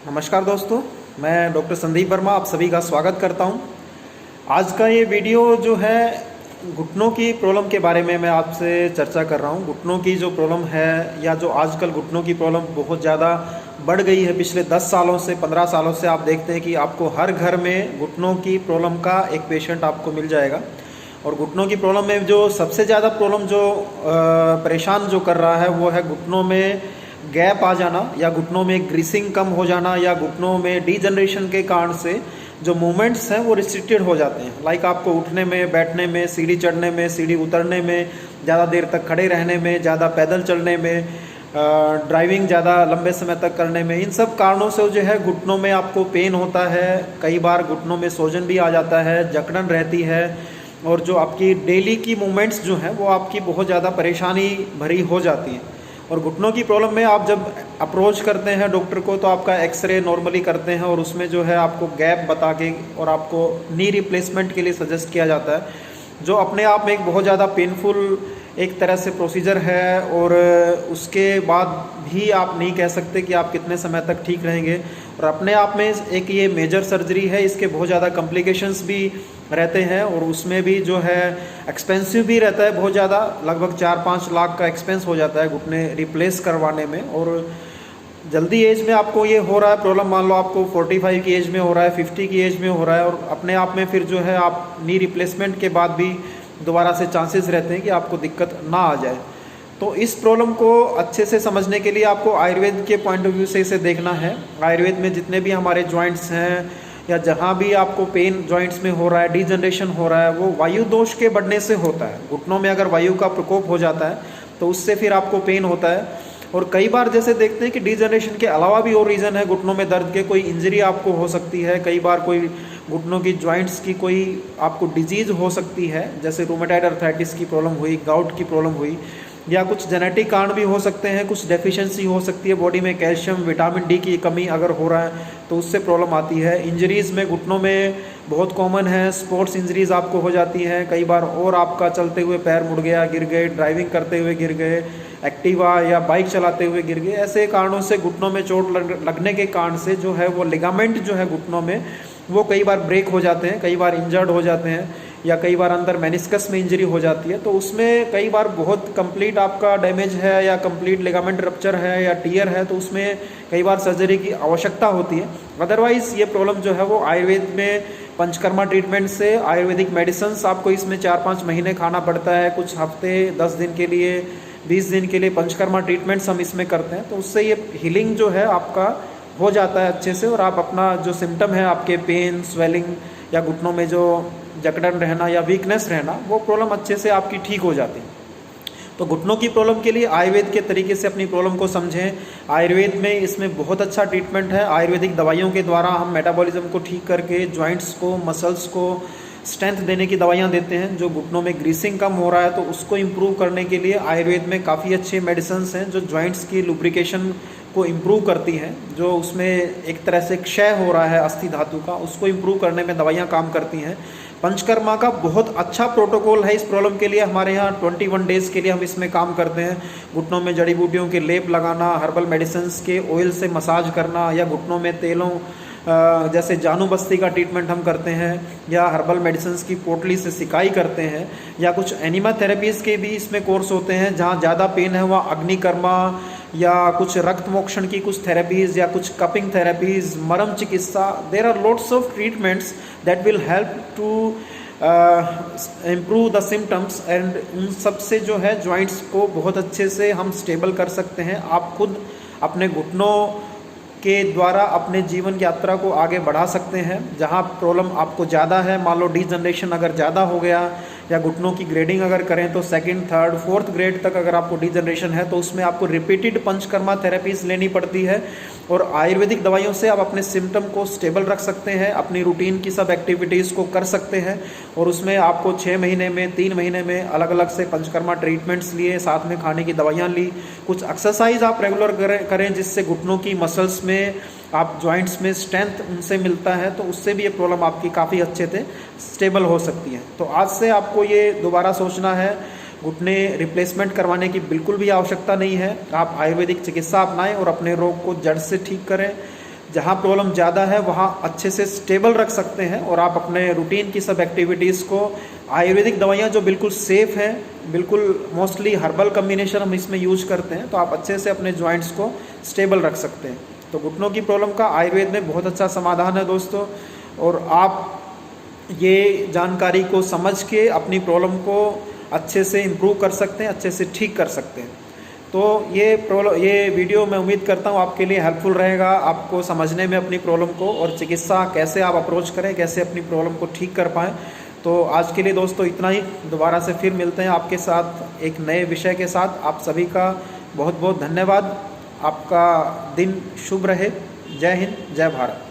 नमस्कार दोस्तों, मैं डॉक्टर संदीप वर्मा आप सभी का स्वागत करता हूं। आज का ये वीडियो जो है घुटनों की प्रॉब्लम के बारे में मैं आपसे चर्चा कर रहा हूं। घुटनों की जो प्रॉब्लम है या जो आजकल घुटनों की प्रॉब्लम बहुत ज़्यादा बढ़ गई है, पिछले 10 सालों से 15 सालों से आप देखते हैं कि आपको हर घर में घुटनों की प्रॉब्लम का एक पेशेंट आपको मिल जाएगा। और घुटनों की प्रॉब्लम में जो सबसे ज़्यादा प्रॉब्लम जो परेशान जो कर रहा है वो है घुटनों में गैप आ जाना या घुटनों में ग्रीसिंग कम हो जाना या घुटनों में डीजनरेशन के कारण से जो मूवमेंट्स हैं वो रिस्ट्रिक्टेड हो जाते हैं। लाइक आपको उठने में, बैठने में, सीढ़ी चढ़ने में, सीढ़ी उतरने में, ज़्यादा देर तक खड़े रहने में, ज़्यादा पैदल चलने में, ड्राइविंग ज़्यादा लंबे समय तक करने में, इन सब कारणों से जो है घुटनों में आपको पेन होता है। कई बार घुटनों में सोजन भी आ जाता है, जकड़न रहती है और जो आपकी डेली की मूवमेंट्स जो हैं वो आपकी बहुत ज़्यादा परेशानी भरी हो जाती हैं। और घुटनों की प्रॉब्लम में आप जब अप्रोच करते हैं डॉक्टर को तो आपका एक्सरे नॉर्मली करते हैं और उसमें जो है आपको गैप बता के और आपको नी रिप्लेसमेंट के लिए सजेस्ट किया जाता है, जो अपने आप में एक बहुत ज़्यादा पेनफुल एक तरह से प्रोसीजर है। और उसके बाद भी आप नहीं कह सकते कि आप कितने समय तक ठीक रहेंगे। और अपने आप में एक ये मेजर सर्जरी है, इसके बहुत ज़्यादा कॉम्प्लिकेशंस भी रहते हैं और उसमें भी जो है एक्सपेंसिव भी रहता है बहुत ज़्यादा। लगभग 4-5 लाख का एक्सपेंस हो जाता है घुटने रिप्लेस करवाने में। और जल्दी एज में आपको ये हो रहा है प्रॉब्लम, मान लो आपको 45 की एज में हो रहा है, 50 की एज में हो रहा है और अपने आप में फिर जो है आप नी रिप्लेसमेंट के बाद भी दोबारा से चांसेस रहते हैं कि आपको दिक्कत ना आ जाए। तो इस प्रॉब्लम को अच्छे से समझने के लिए आपको आयुर्वेद के पॉइंट ऑफ व्यू से इसे देखना है। आयुर्वेद में जितने भी हमारे जॉइंट्स हैं या जहाँ भी आपको पेन जॉइंट्स में हो रहा है, डीजनरेशन हो रहा है, वो वायु दोष के बढ़ने से होता है। घुटनों में अगर वायु का प्रकोप हो जाता है तो उससे फिर आपको पेन होता है। और कई बार जैसे देखते हैं कि डीजनरेशन के अलावा भी और रीज़न है घुटनों में दर्द के, कोई इंजरी आपको हो सकती है, कई बार कोई घुटनों की जॉइंट्स की कोई आपको डिजीज़ हो सकती है, जैसे रूमेटाइड अर्थराइटिस की प्रॉब्लम हुई, गाउट की प्रॉब्लम हुई, या कुछ जेनेटिक कारण भी हो सकते हैं, कुछ डेफिशिएंसी हो सकती है बॉडी में, कैल्शियम विटामिन डी की कमी अगर हो रहा है तो उससे प्रॉब्लम आती है। इंजरीज़ में घुटनों में बहुत कॉमन है, स्पोर्ट्स इंजरीज़ आपको हो जाती हैं कई बार, और आपका चलते हुए पैर मुड़ गया, गिर गए, ड्राइविंग करते हुए गिर गए, एक्टिवा या बाइक चलाते हुए गिर गए, ऐसे कारणों से घुटनों में चोट लगने के कारण से जो है वो लिगामेंट जो है घुटनों में वो कई बार ब्रेक हो जाते हैं, कई बार इंजर्ड हो जाते हैं, या कई बार अंदर मेनिस्कस में इंजरी हो जाती है। तो उसमें कई बार बहुत कंप्लीट आपका डैमेज है या कंप्लीट लिगामेंट रप्चर है या टीयर है, तो उसमें कई बार सर्जरी की आवश्यकता होती है। अदरवाइज़ ये प्रॉब्लम जो है वो आयुर्वेद में पंचकर्मा ट्रीटमेंट से, आयुर्वेदिक मेडिसिन आपको इसमें 4-5 महीने खाना पड़ता है, कुछ हफ्ते 10 दिन के लिए, 20 दिन के लिए पंचकर्मा ट्रीटमेंट्स हम इसमें करते हैं। तो उससे ये हीलिंग जो है आपका हो जाता है अच्छे से और आप अपना जो सिम्टम है आपके पेन, स्वेलिंग या घुटनों में जो जकड़न रहना या वीकनेस रहना, वो प्रॉब्लम अच्छे से आपकी ठीक हो जाती है। तो घुटनों की प्रॉब्लम के लिए आयुर्वेद के तरीके से अपनी प्रॉब्लम को समझें। आयुर्वेद में इसमें बहुत अच्छा ट्रीटमेंट है। आयुर्वेदिक दवाइयों के द्वारा हम मेटाबॉलिज्म को ठीक करके जॉइंट्स को, मसल्स को स्ट्रेंथ देने की दवाइयाँ देते हैं। जो घुटनों में ग्रीसिंग कम हो रहा है तो उसको इम्प्रूव करने के लिए आयुर्वेद में काफ़ी अच्छे मेडिसिन हैं जो जॉइंट्स की लुब्रिकेशन को इम्प्रूव करती हैं। जो उसमें एक तरह से क्षय हो रहा है अस्थि धातु का, उसको इम्प्रूव करने में दवाइयाँ काम करती हैं। पंचकर्मा का बहुत अच्छा प्रोटोकॉल है इस प्रॉब्लम के लिए। हमारे यहाँ 21 डेज़ के लिए हम इसमें काम करते हैं। घुटनों में जड़ी बूटियों के लेप लगाना, हर्बल मेडिसिन्स के ऑयल से मसाज करना, या घुटनों में तेलों जैसे जानू बस्ती का ट्रीटमेंट हम करते हैं, या हर्बल मेडिसिन्स की पोटली से सिकाई करते हैं, या कुछ एनिमा थेरेपीज़ के भी इसमें कोर्स होते हैं। जहाँ ज़्यादा पेन है वहाँ अग्निकर्मा या कुछ रक्त मोक्षण की कुछ थेरेपीज़ या कुछ कपिंग थेरेपीज़, मरम चिकित्सा, there are lots of treatments that will help to improve the symptoms. And उन सब से जो है जॉइंट्स को बहुत अच्छे से हम स्टेबल कर सकते हैं। आप खुद अपने घुटनों के द्वारा अपने जीवन की यात्रा को आगे बढ़ा सकते हैं। जहाँ प्रॉब्लम आपको ज़्यादा है, मान लो डीजनरेशन अगर ज़्यादा हो गया या घुटनों की ग्रेडिंग अगर करें तो 2nd, 3rd, 4th ग्रेड तक अगर आपको डीजनरेशन है तो उसमें आपको रिपीटेड पंचकर्मा थेरेपीज लेनी पड़ती है। और आयुर्वेदिक दवाइयों से आप अपने सिम्टम को स्टेबल रख सकते हैं, अपनी रूटीन की सब एक्टिविटीज़ को कर सकते हैं। और उसमें आपको 6 महीने में, 3 महीने में अलग अलग से पंचकर्मा ट्रीटमेंट्स लिए, साथ में खाने की दवाइयाँ ली, कुछ एक्सरसाइज आप रेगुलर करें जिससे घुटनों की मसल्स में, आप जॉइंट्स में स्ट्रेंथ उनसे मिलता है, तो उससे भी ये प्रॉब्लम आपकी काफ़ी अच्छे से स्टेबल हो सकती है। तो आज से आपको ये दोबारा सोचना है, घुटने रिप्लेसमेंट करवाने की बिल्कुल भी आवश्यकता नहीं है। आप आयुर्वेदिक चिकित्सा अपनाएं और अपने रोग को जड़ से ठीक करें। जहाँ प्रॉब्लम ज़्यादा है वहाँ अच्छे से स्टेबल रख सकते हैं और आप अपने रूटीन की सब एक्टिविटीज़ को आयुर्वेदिक दवाइयाँ जो बिल्कुल सेफ़ हैं, बिल्कुल मोस्टली हर्बल कम्बिनेशन हम इसमें यूज करते हैं, तो आप अच्छे से अपने जॉइंट्स को स्टेबल रख सकते हैं। तो घुटनों की प्रॉब्लम का आयुर्वेद में बहुत अच्छा समाधान है दोस्तों, और आप ये जानकारी को समझ के अपनी प्रॉब्लम को अच्छे से इम्प्रूव कर सकते हैं, अच्छे से ठीक कर सकते हैं। तो ये वीडियो मैं उम्मीद करता हूँ आपके लिए हेल्पफुल रहेगा, आपको समझने में अपनी प्रॉब्लम को, और चिकित्सा कैसे आप अप्रोच करें, कैसे अपनी प्रॉब्लम को ठीक कर पाएँ। तो आज के लिए दोस्तों इतना ही। दोबारा से फिर मिलते हैं आपके साथ एक नए विषय के साथ। आप सभी का बहुत बहुत धन्यवाद। आपका दिन शुभ रहे। जय हिंद, जय भारत।